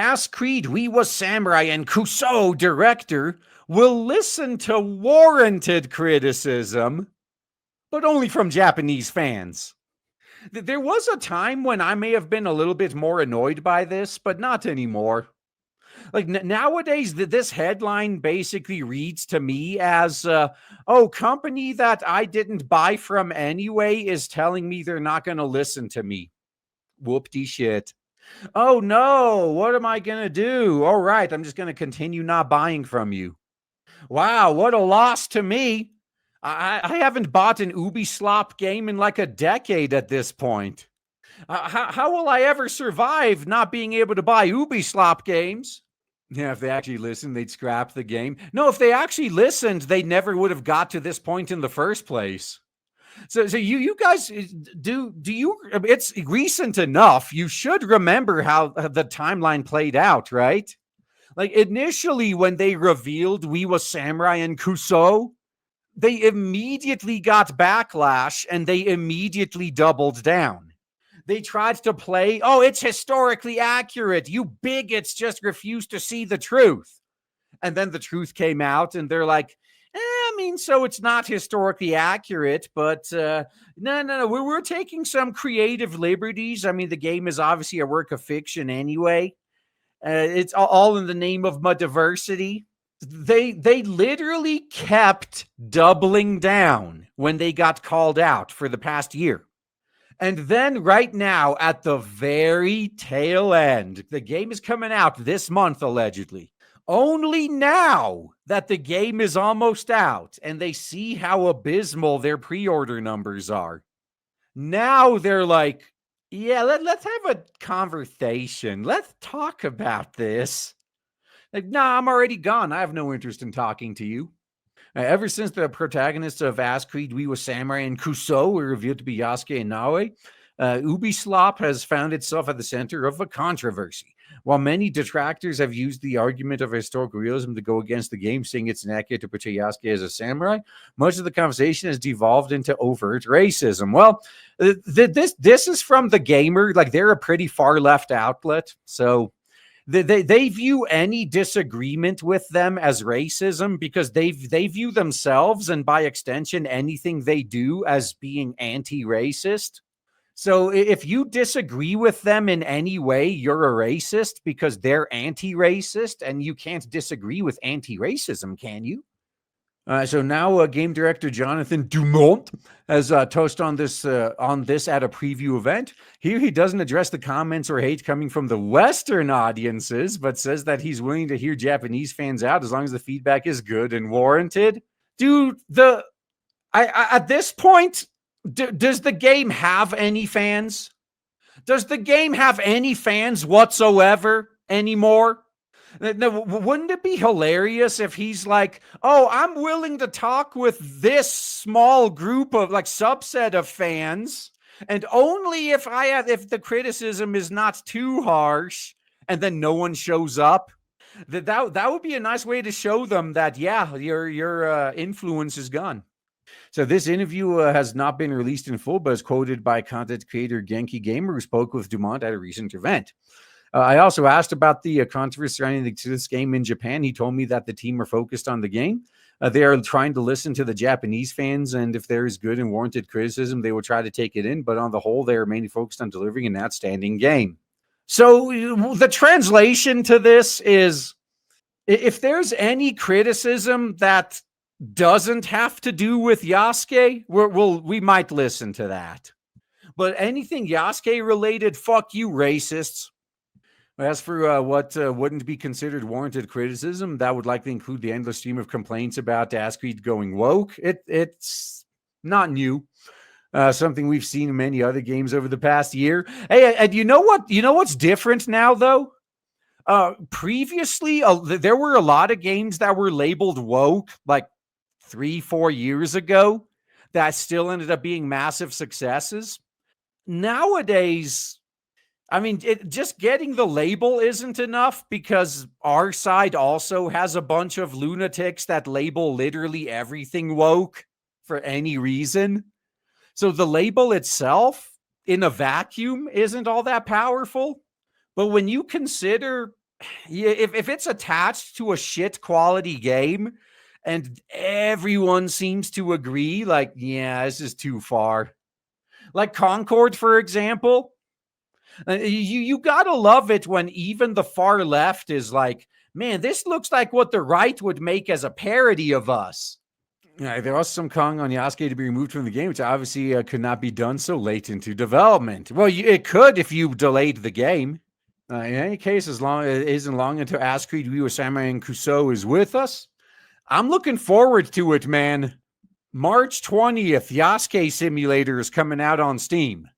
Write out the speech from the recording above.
Ass Creed, We Was Samurai, and Kuso director will listen to warranted criticism, but only from Japanese fans. There was a time when I may have been a little bit more annoyed by this, but not anymore. Like nowadays, this headline basically reads to me as, oh, company that I didn't buy from anyway is telling me they're not going to listen to me. Whoop-de shit. Oh no, what am I going to do? All right, I'm just going to continue not buying from you. Wow, what a loss to me. I haven't bought an Ubisoft game in like a decade at this point. How will I ever survive not being able to buy Ubisoft games? Yeah, if they actually listened, they'd scrap the game. No, if they actually listened, they never would have got to this point in the first place. So you guys do you? It's recent enough. You should remember how the timeline played out, right? Like initially, when they revealed We Was Samurai and Kuso, they immediately got backlash and they immediately doubled down. They tried to play, oh, it's historically accurate. You bigots just refuse to see the truth. And then the truth came out and they're like, I mean, so it's not historically accurate, but no. We're taking some creative liberties. I mean, the game is obviously a work of fiction anyway. It's all in the name of diversity. They literally kept doubling down when they got called out for the past year. And then right now, at the very tail end, the game is coming out this month, allegedly. Only now that the game is almost out and they see how abysmal their pre-order numbers are. Now they're like, yeah, let's have a conversation. Let's talk about this. Like, nah, I'm already gone. I have no interest in talking to you. Ever since the protagonists of Ass Creed, We Was Samurai, and Kuso were revealed to be Yasuke and Naoe, Ubisoft has found itself at the center of a controversy. While many detractors have used the argument of historical realism to go against the game, saying it's inaccurate to portray Yasuke as a samurai, much of the conversation has devolved into overt racism. Well, this is from The Gamer. Like, they're a pretty far left outlet, so they view any disagreement with them as racism because they view themselves and by extension anything they do as being anti-racist. So if you disagree with them in any way, you're a racist because they're anti-racist, and you can't disagree with anti-racism, can you? So now game director Jonathan Dumont has toast on this at a preview event. Here he doesn't address the comments or hate coming from the Western audiences, but says that he's willing to hear Japanese fans out as long as the feedback is good and warranted. Dude, at this point, does the game have any fans? Does the game have any fans whatsoever anymore? Now, wouldn't it be hilarious if he's like, oh, I'm willing to talk with this small group of like subset of fans, and only if the criticism is not too harsh, and then no one shows up? That would be a nice way to show them that, yeah, your influence is gone. So this interview has not been released in full, but is quoted by content creator Genki Gamer, who spoke with Dumont at a recent event. I also asked about the controversy surrounding this game in Japan. He told me that the team are focused on the game. They are trying to listen to the Japanese fans, and if there is good and warranted criticism, they will try to take it in. But on the whole, they are mainly focused on delivering an outstanding game. So the translation to this is, if there's any criticism that doesn't have to do with Yasuke, we might listen to that. But anything Yasuke related, fuck you, racists. As for what wouldn't be considered warranted criticism, that would likely include the endless stream of complaints about Ass Creed going woke. It's not new. Something we've seen in many other games over the past year. Hey, and you know what? You know what's different now, though? Previously, there were a lot of games that were labeled woke, like 3-4 years ago, that still ended up being massive successes. Nowadays, I mean, just getting the label isn't enough because our side also has a bunch of lunatics that label literally everything woke for any reason. So the label itself in a vacuum isn't all that powerful. But when you consider Yeah, if it's attached to a shit quality game and everyone seems to agree, like, yeah, this is too far. Like Concord, for example, you gotta love it when even the far left is like, man, this looks like what the right would make as a parody of us. Yeah, there was some Kong on Yasuke to be removed from the game, which obviously could not be done so late into development. Well, it could if you delayed the game. In any case, as long as it isn't long until Ascreed, Ryu, Samurai, and Kusou is with us, I'm looking forward to it, man. March 20th, Yasuke Simulator is coming out on Steam.